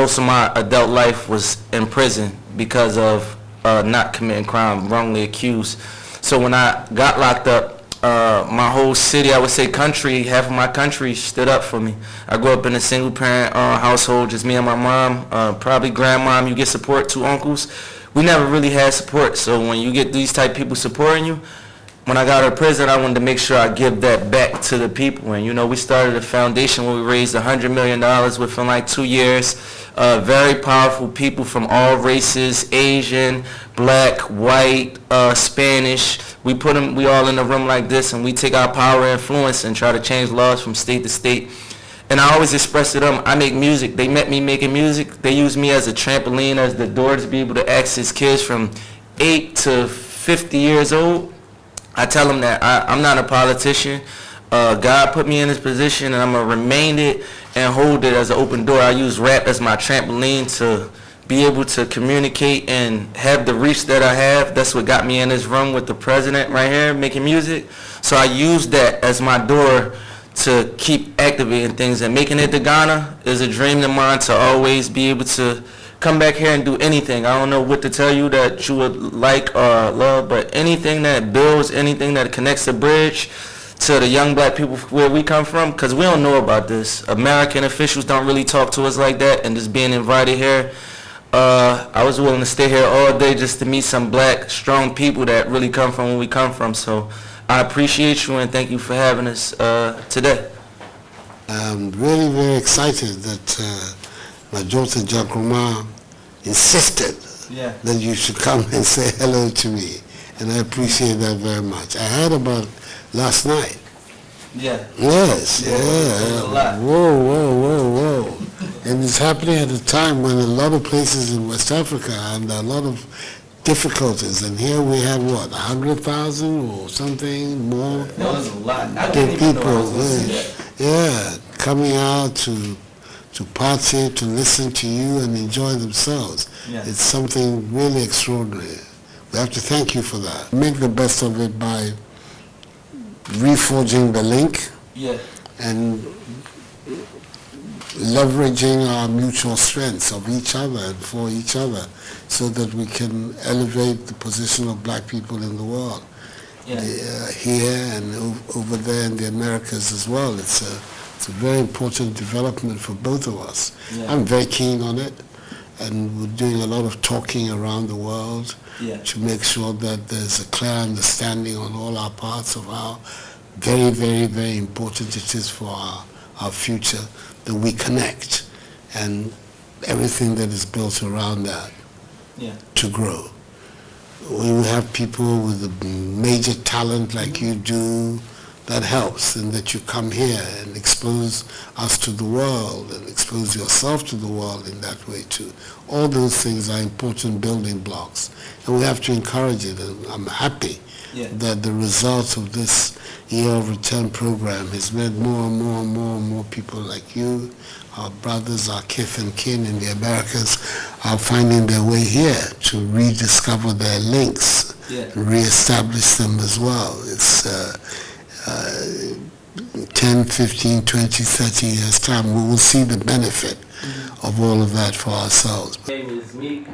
most of my adult life was in prison because of not committing crime, wrongly accused. So when I got locked up, my whole city, I would say country, half of my country stood up for me. I grew up in a single parent household, just me and my mom, probably grandmom. You get support, 2 uncles. We never really had support. So when you get these type of people supporting you, when I got out of prison, I wanted to make sure I give that back to the people. And, you know, we started a foundation where we raised $100 million within like 2 years. Very powerful people from all races, Asian, black, white, Spanish. We put them, we all in a room like this, and we take our power and influence and try to change laws from state to state. And I always express to them, I make music. They met me making music. They use me as a trampoline, as the door to be able to access kids from 8 to 50 years old. I tell them that I'm not a politician. God put me in this position, and I'm going to remain it and hold it as an open door. I use rap as my trampoline to be able to communicate and have the reach that I have. That's what got me in this room with the president right here making music. So I use that as my door to keep activating things. And making it to Ghana is a dream of mine, to always be able to come back here and do anything. I don't know what to tell you that you would like or love, but anything that builds, anything that connects the bridge to the young black people where we come from, because we don't know about this. American officials don't really talk to us like that, and just being invited here, I was willing to stay here all day just to meet some black, strong people that really come from where we come from. So I appreciate you and thank you for having us today. I'm really very excited that my daughter Jacqueline insisted that you should come and say hello to me, and I appreciate that very much. I heard about last night. Yeah. Yes, yeah. Whoa. And it's happening at a time when a lot of places in West Africa are under a lot of difficulties, and here we have what, 100,000 or something more? That was a lot. I didn't even know I was going to see that. Coming out to party, to listen to you and enjoy themselves. Yeah. It's something really extraordinary. We have to thank you for that. Make the best of it by reforging the link and leveraging our mutual strengths of each other and for each other, so that we can elevate the position of black people in the world. Here and over there in the Americas as well. It's a very important development for both of us. I'm very keen on it, and we're doing a lot of talking around the world to make sure that there's a clear understanding on all our parts of how very, very, very important it is for our future that we connect, and everything that is built around that to grow. When we have people with a major talent like you do, that helps, and that you come here and expose us to the world and expose yourself to the world in that way too. All those things are important building blocks, and we have to encourage it. And I'm happy that the result of this Year of Return program has made more and more and more and more people like you, our brothers, our kith and kin in the Americas, are finding their way here to rediscover their links and reestablish them as well. It's 10, 15, 20, 30 years time, we will see the benefit of all of that for ourselves. My name is Meek.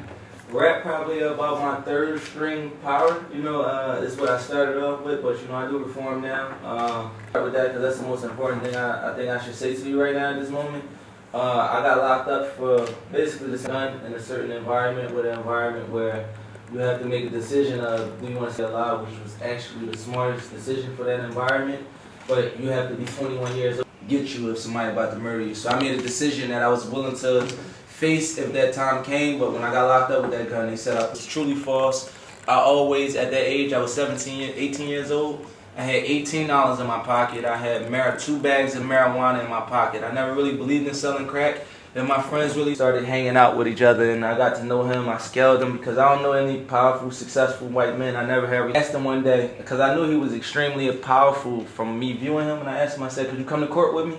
Rap probably about my 3rd string power, you know, is what I started off with, but you know, I do perform now. Start with that because that's the most important thing I think I should say to you right now at this moment. I got locked up for basically this gun in a certain environment, where you have to make a decision of, do you want to stay alive, which was actually the smartest decision for that environment, but you have to be 21 years old to get you if somebody about to murder you. So I made a decision that I was willing to face if that time came, but when I got locked up with that gun, they said I was truly false. I always, at that age, I was 18 years old, I had $18 in my pocket. I had 2 bags of marijuana in my pocket. I never really believed in selling crack. And my friends really started hanging out with each other, and I got to know him. I scaled him because I don't know any powerful, successful white men. I never had. I asked him one day, because I knew he was extremely powerful from me viewing him, and I asked him, I said, could you come to court with me?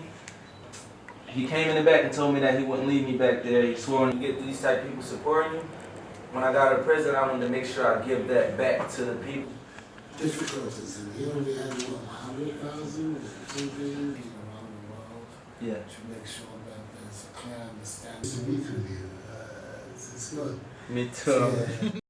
He came in the back and told me that he wouldn't leave me back there. He swore to get these type of people supporting you. When I got out of prison, I wanted to make sure I give that back to the people. Difficulties, and he only had, what, 100,000 or something around the world to make sure that there's a I understand. To meet with you. It's good. Me too. Yeah.